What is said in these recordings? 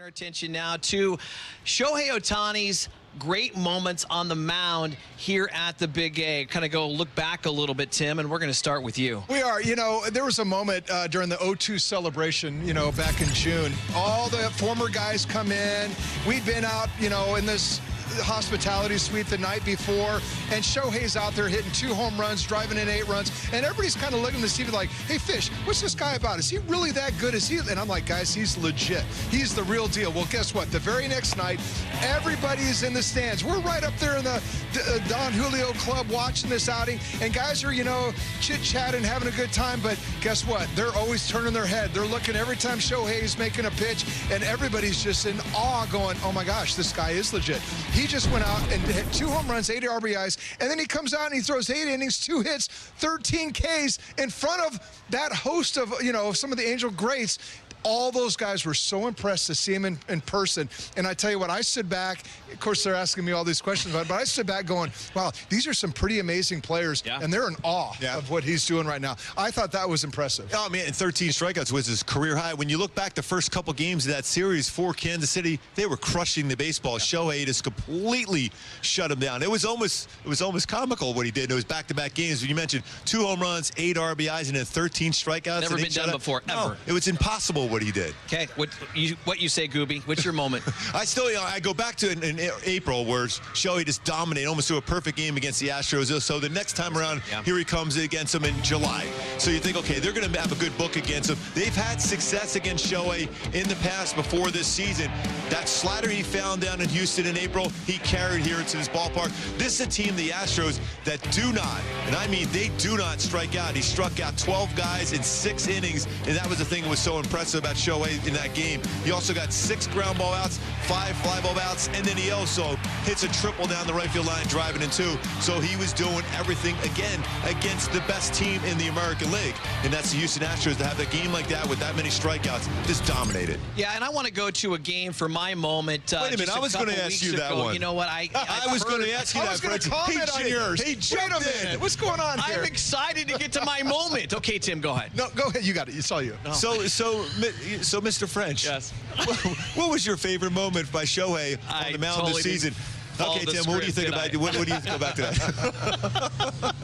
Our attention now to Shohei Ohtani's great moments on the mound here at the Big A. Kind of go look back a little bit, Tim, and we're going to start with you. We are. You know, there was a moment during the 0-2 celebration, back in June. All the former guys come in. We'd been out, in this hospitality suite the night before, and Shohei's out there hitting 2 home runs, driving in 8 runs, and everybody's kind of looking to see, like, hey, Fish, what's this guy about? Is he really that good? Is he? And I'm like, guys, he's legit. He's the real deal. Well, guess what? The very next night, everybody's in the stands. We're right up there in the Don Julio Club watching this outing, and guys are, chit-chatting, having a good time, but guess what? They're always turning their head. They're looking every time Shohei's making a pitch, and everybody's just in awe going, oh, my gosh, this guy is legit. He just went out and hit 2 home runs, 8 RBIs, and then he comes out and he throws 8 innings, 2 hits, 13 Ks in front of that host of, some of the Angel greats. All those guys were so impressed to see him in person. And I tell you what, I stood back. Of course, they're asking me all these questions about it, but I stood back going, wow, these are some pretty amazing players, and they're in awe of what he's doing right now. I thought that was impressive. Oh, man, and 13 strikeouts was his career high. When you look back the first couple games of that series for Kansas City, they were crushing the baseball. Shohei just completely shut him down. It was almost comical what he did. It was back-to-back games. When you mentioned 2 home runs, 8 RBIs, and then 13 strikeouts. Never been done before, ever. No, it was impossible what he did. Okay, what you say, Gooby? What's your moment? I go back to in April where Shohei just dominated, almost threw a perfect game against the Astros. So the next time around, here he comes against them in July. So you think, okay, they're going to have a good book against him. They've had success against Shohei in the past before this season. That slider he found down in Houston in April, he carried here to this ballpark. This is a team, the Astros, that do not, and I mean they do not strike out. He struck out 12 guys in 6 innings, and that was the thing that was so impressive about Shohei in that game. He also got 6 ground ball outs, 5 fly ball outs, and then he also hits a triple down the right field line, driving in 2. So he was doing everything again against the best team in the American League, and that's the Houston Astros. To have a game like that with that many strikeouts, just dominated. Yeah, and I want to go to a game for my moment. Wait a minute, I was going to ask you that one. You know what? I was going to ask you that. I was going to comment on yours. Hey, wait a minute. What's going on here? I'm excited to get to my moment. Okay, Tim, go ahead. No, go ahead. You got it. It's all you. No. So, Mr. French. Yes. What was your favorite moment by Shohei on the mound this season? Okay, Tim, what do you think about it? What do you go back to that?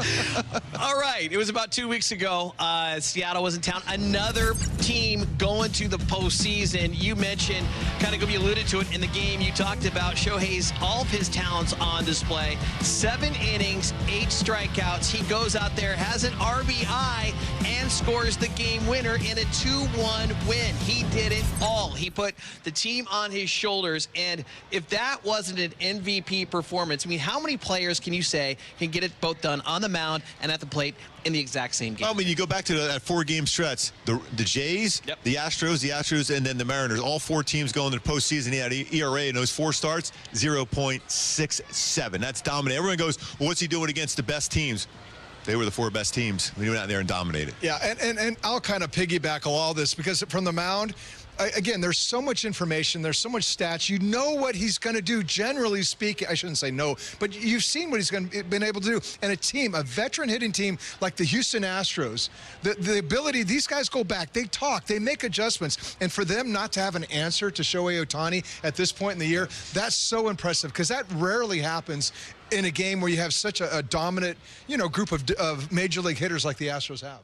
All right. It was about 2 weeks ago. Seattle was in town. Another team going to the postseason. You mentioned, kind of, you alluded to it in the game. You talked about Shohei's, all of his talents on display. 7 innings, 8 strikeouts. He goes out there, has an RBI, and scores the game winner in a 2-1 win. He did it all. He put the team on his shoulders. And if that wasn't an MVP performance, I mean, how many players can you say can get it both done on the mound and at the plate in the exact same game? I mean, you go back to that 4-game stretch. The Jays, the Astros, and then the Mariners. All 4 teams going to the postseason. He had an ERA in those 4 starts, 0.67. That's dominant. Everyone goes, well, what's he doing against the best teams? They were the 4 best teams. We went out there and dominated. Yeah, and I'll kind of piggyback all this because from the mound, again, there's so much information. There's so much stats. You know what he's going to do, generally speaking. I shouldn't say no, but you've seen what he's been able to do. And a veteran hitting team like the Houston Astros, the ability, these guys go back, they talk, they make adjustments. And for them not to have an answer to Shohei Ohtani at this point in the year, that's so impressive because that rarely happens in a game where you have such a dominant, group of major league hitters like the Astros have.